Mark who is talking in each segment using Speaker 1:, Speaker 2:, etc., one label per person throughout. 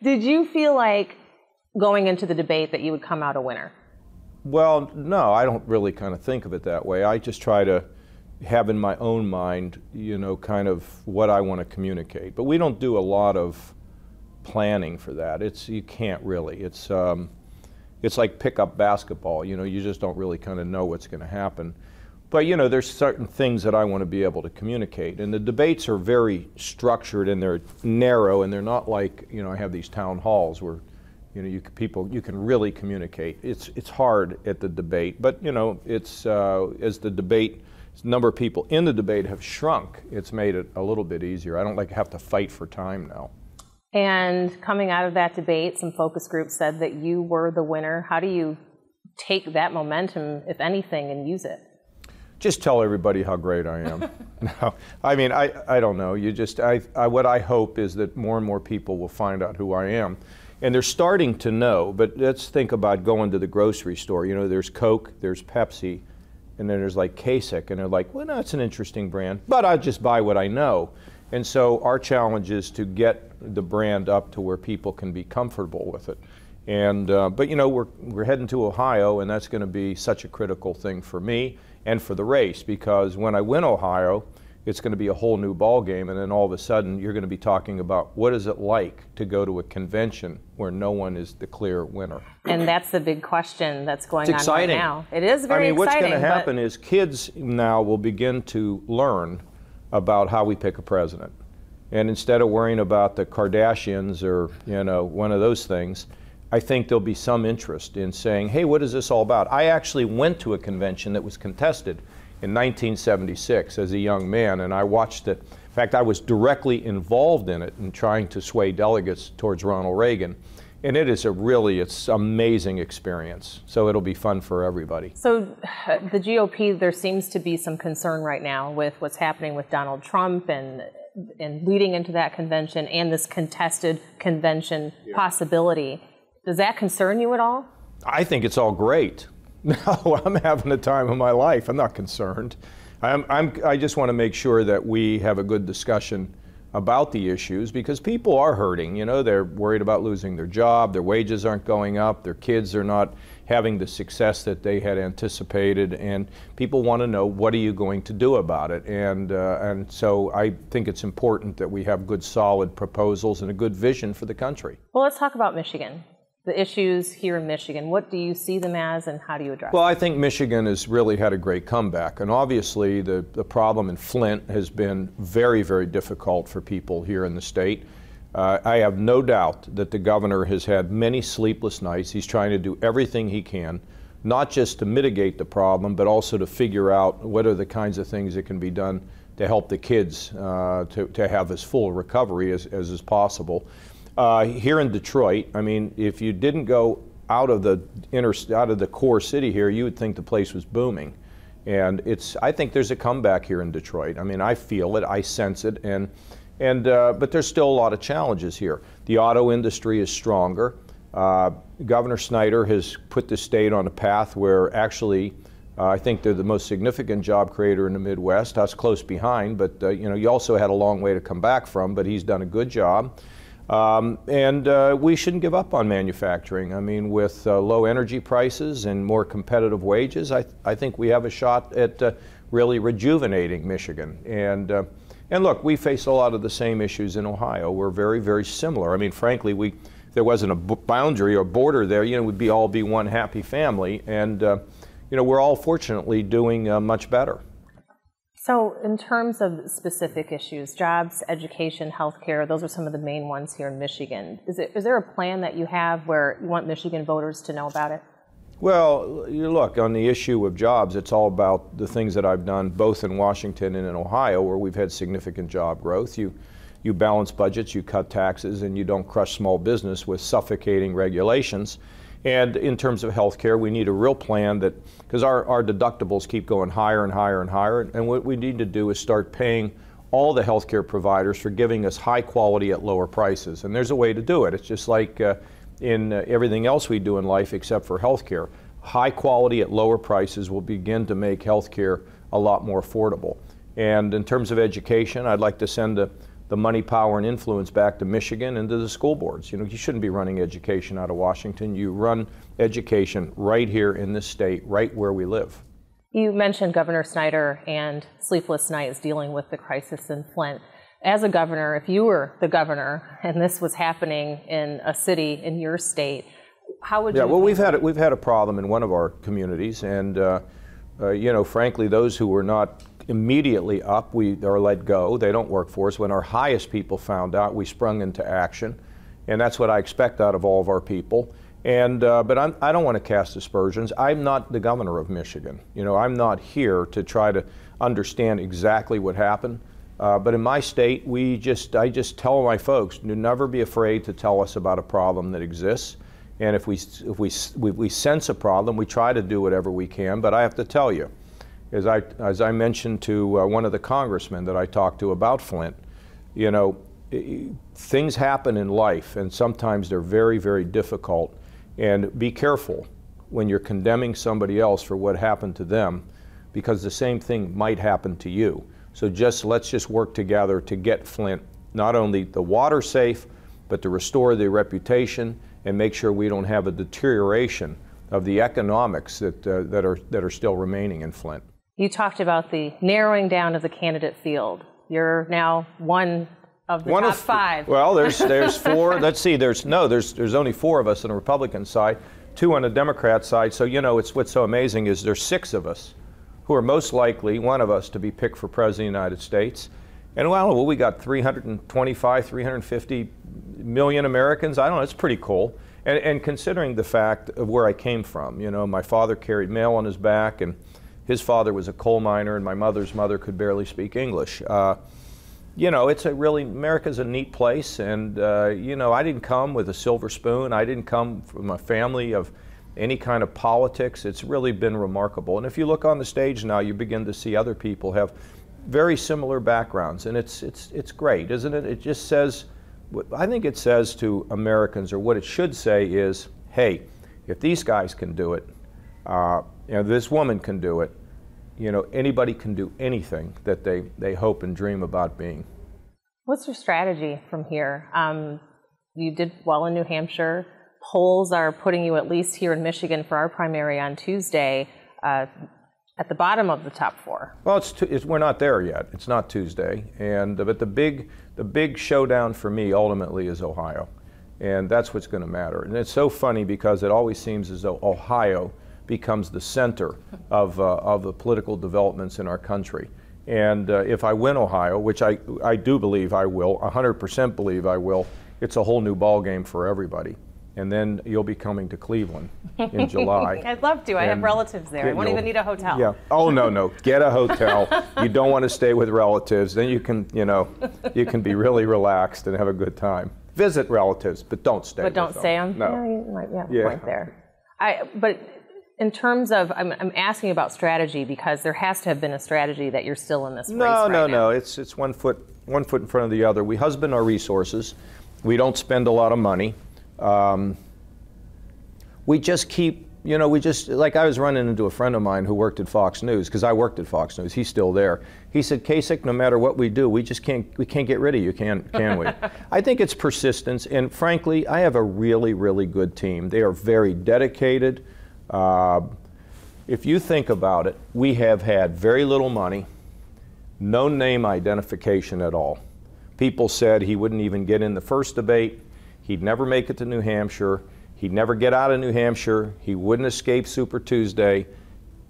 Speaker 1: Did you feel like going into the debate that you would come out a winner?
Speaker 2: Well, no, I don't really kind of think of it that way. I just try to have in my own mind, kind of what I want to communicate. But we don't do a lot of planning for that. You can't really. It's like pickup basketball. You just don't really kind of know what's going to happen. But there's certain things that I want to be able to communicate, and the debates are very structured and they're narrow, and they're not like I have these town halls where you can really communicate. It's hard at the debate, but it's as the number of people in the debate have shrunk, it's made it a little bit easier. I don't have to fight for time now.
Speaker 1: And coming out of that debate, some focus groups said that you were the winner. How do you take that momentum, if anything, and use it?
Speaker 2: Just tell everybody how great I am. No, I mean, I don't know. What I hope is that more and more people will find out who I am. And they're starting to know, but let's think about going to the grocery store. There's Coke, there's Pepsi, and then there's like Kasich, and they're like, well, no, it's an interesting brand, but I'll just buy what I know. And so our challenge is to get the brand up to where people can be comfortable with it. And but we're heading to Ohio, and that's going to be such a critical thing for me and for the race, because when I win Ohio, it's going to be a whole new ball game, and then all of a sudden you're going to be talking about what is it like to go to a convention where no one is the clear winner.
Speaker 1: And that's the big question that's going on right now. It is very exciting.
Speaker 2: I mean, what's going to happen is kids now will begin to learn about how we pick a president. And instead of worrying about the Kardashians or one of those things, I think there'll be some interest in saying, hey, what is this all about? I actually went to a convention that was contested in 1976 as a young man, and I watched it. In fact, I was directly involved in it in trying to sway delegates towards Ronald Reagan. And it's amazing experience. So it'll be fun for everybody.
Speaker 1: So the GOP, there seems to be some concern right now with what's happening with Donald Trump and leading into that convention and this contested convention possibility. Does that concern you at all?
Speaker 2: I think it's all great. No, I'm having the time of my life. I'm not concerned. I just want to make sure that we have a good discussion about the issues, because people are hurting. They're worried about losing their job, their wages aren't going up, their kids are not having the success that they had anticipated, and people want to know, what are you going to do about it? And so I think it's important that we have good, solid proposals and a good vision for the country.
Speaker 1: Well, let's talk about Michigan. The issues here in Michigan, what do you see them as, and how do you address them?
Speaker 2: Well, I think Michigan has really had a great comeback, and obviously the problem in Flint has been very, very difficult for people here in the state. I have no doubt that the governor has had many sleepless nights. He's trying to do everything he can, not just to mitigate the problem, but also to figure out what are the kinds of things that can be done to help the kids to have as full recovery as is possible. Here in Detroit, I mean, if you didn't go out of the core city here, you would think the place was booming. And I think there's a comeback here in Detroit. I mean, I feel it, I sense it, but there's still a lot of challenges here. The auto industry is stronger. Governor Snyder has put the state on a path where actually I think they're the most significant job creator in the Midwest. Us close behind, but you also had a long way to come back from, but he's done a good job. We shouldn't give up on manufacturing. I mean, with low energy prices and more competitive wages, I think we have a shot at really rejuvenating Michigan. And look, we face a lot of the same issues in Ohio. We're very, very similar. I mean, frankly, if there wasn't a boundary or border there, we'd all be one happy family. And we're all fortunately doing much better.
Speaker 1: So in terms of specific issues, jobs, education, healthcare, those are some of the main ones here in Michigan. Is there a plan that you have where you want Michigan voters to know about it?
Speaker 2: Well, look, on the issue of jobs, it's all about the things that I've done both in Washington and in Ohio, where we've had significant job growth. You balance budgets, you cut taxes, and you don't crush small business with suffocating regulations. And in terms of health care, we need a real plan because our deductibles keep going higher and higher and higher. And what we need to do is start paying all the health care providers for giving us high quality at lower prices. And there's a way to do it. It's just like in everything else we do in life except for health care. High quality at lower prices will begin to make health care a lot more affordable. And in terms of education, I'd like to send the money, power, and influence back to Michigan and to the school boards. You know, you shouldn't be running education out of Washington. You run education right here in this state, right where we live.
Speaker 1: You mentioned Governor Snyder and sleepless nights dealing with the crisis in Flint. As a governor, if you were the governor and this was happening in a city in your state, how would you?
Speaker 2: Yeah, well, we've had a problem in one of our communities, and you know, frankly, those who were not immediately up, we are let go. They don't work for us. When our highest people found out, we sprung into action, and that's what I expect out of all of our people. And but I don't want to cast aspersions. I'm not the governor of Michigan. You know, I'm not here to try to understand exactly what happened. But in my state, I just tell my folks, do never be afraid to tell us about a problem that exists. And if we sense a problem, we try to do whatever we can. But I have to tell you, as I mentioned to one of the congressmen that I talked to about Flint, you know, things happen in life, and sometimes they're very, very difficult. And be careful when you're condemning somebody else for what happened to them, because the same thing might happen to you. So let's just work together to get Flint not only the water safe, but to restore the reputation and make sure we don't have a deterioration of the economics that are still remaining in Flint.
Speaker 1: You talked about the narrowing down of the candidate field. You're now one of the top five.
Speaker 2: Well, there's four. Let's see. There's only four of us on the Republican side, two on the Democrat side. So you know, what's so amazing is there's six of us who are most likely, one of us, to be picked for President of the United States. And well, we got 325, 350 million Americans. I don't know, it's pretty cool. And considering the fact of where I came from, you know, my father carried mail on his back, and his father was a coal miner, and my mother's mother could barely speak English. You know, America's a neat place, and you know, I didn't come with a silver spoon. I didn't come from a family of any kind of politics. It's really been remarkable. And if you look on the stage now, you begin to see other people have very similar backgrounds, and it's great, isn't it? It just says, I think it says to Americans, or what it should say is, hey, if these guys can do it, you know, this woman can do it, you know, anybody can do anything that they hope and dream about being.
Speaker 1: What's your strategy from here? You did well in New Hampshire. Polls are putting you, at least here in Michigan for our primary on Tuesday, at the bottom of the top four.
Speaker 2: Well, we're not there yet. It's not Tuesday, but the big showdown for me ultimately is Ohio, and that's what's going to matter. And it's so funny because it always seems as though Ohio becomes the center of the political developments in our country. And if I win Ohio, which I do believe I will, 100% believe I will, it's a whole new ball game for everybody. And then you'll be coming to Cleveland in July.
Speaker 1: I'd love to. I have relatives there. I won't even need a hotel.
Speaker 2: Yeah. Oh, no. Get a hotel. You don't want to stay with relatives. Then you can, you know, you can be really relaxed and have a good time. Visit relatives, but don't stay with them.
Speaker 1: But don't stay on?
Speaker 2: No.
Speaker 1: Yeah, you might have a point there. But in terms of, I'm asking about strategy because there has to have been a strategy that you're still in this race right now.
Speaker 2: No. It's one foot in front of the other. We husband our resources. We don't spend a lot of money. We just keep, you know, like I was running into a friend of mine who worked at Fox News, because I worked at Fox News. He's still there. He said, Kasich, no matter what we do, we can't get rid of you, can we? I think it's persistence, and frankly, I have a really, really good team. They are very dedicated. If you think about it, we have had very little money, no name identification at all. People said he wouldn't even get in the first debate. He'd never make it to New Hampshire. He'd never get out of New Hampshire. He wouldn't escape Super Tuesday.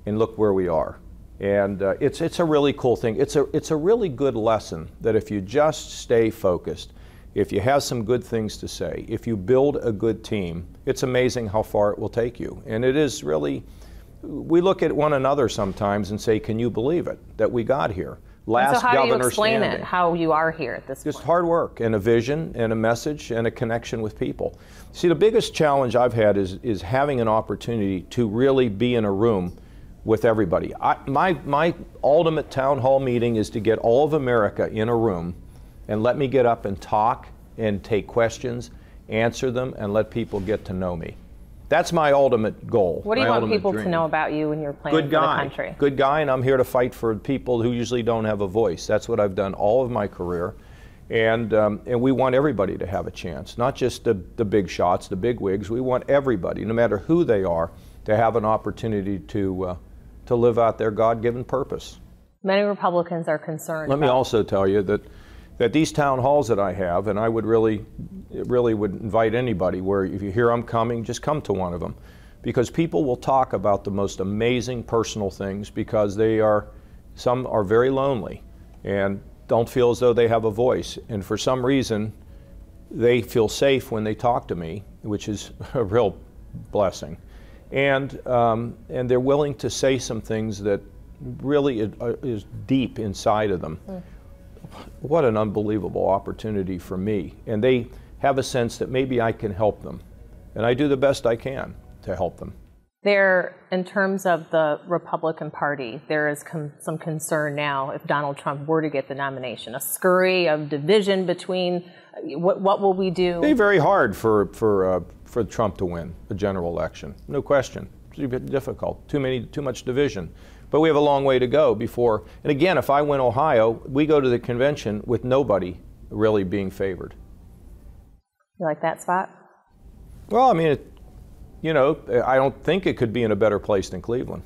Speaker 2: And look where we are. And it's a really cool thing. It's a really good lesson that if you just stay focused, if you have some good things to say, if you build a good team, it's amazing how far it will take you. And it is really, we look at one another sometimes and say, can you believe it, that we got here?
Speaker 1: So how do you explain it, how you are here at this point?
Speaker 2: Just hard work and a vision and a message and a connection with people. See, the biggest challenge I've had is having an opportunity to really be in a room with everybody. My ultimate town hall meeting is to get all of America in a room and let me get up and talk and take questions, answer them, and let people get to know me. That's my ultimate goal.
Speaker 1: What do you want people to know about you when you're playing for the country?
Speaker 2: Good guy, and I'm here to fight for people who usually don't have a voice. That's what I've done all of my career. And we want everybody to have a chance, not just the big shots, the big wigs. We want everybody, no matter who they are, to have an opportunity to live out their God-given purpose.
Speaker 1: Many Republicans are concerned.
Speaker 2: Let me also tell you that these town halls that I have, and I would really would invite anybody where if you hear I'm coming, just come to one of them. Because people will talk about the most amazing personal things because some are very lonely and don't feel as though they have a voice. And for some reason, they feel safe when they talk to me, which is a real blessing. And they're willing to say some things that really is deep inside of them. What an unbelievable opportunity for me. And they have a sense that maybe I can help them. And I do the best I can to help them.
Speaker 1: In terms of the Republican Party, there is some concern now if Donald Trump were to get the nomination. A scurry of division between, what will we do?
Speaker 2: It'd be very hard for Trump to win the general election, no question. It's difficult, too much division. But we have a long way to go before, and again, if I win Ohio, we go to the convention with nobody really being favored.
Speaker 1: You like that spot?
Speaker 2: Well, I mean, I don't think it could be in a better place than Cleveland.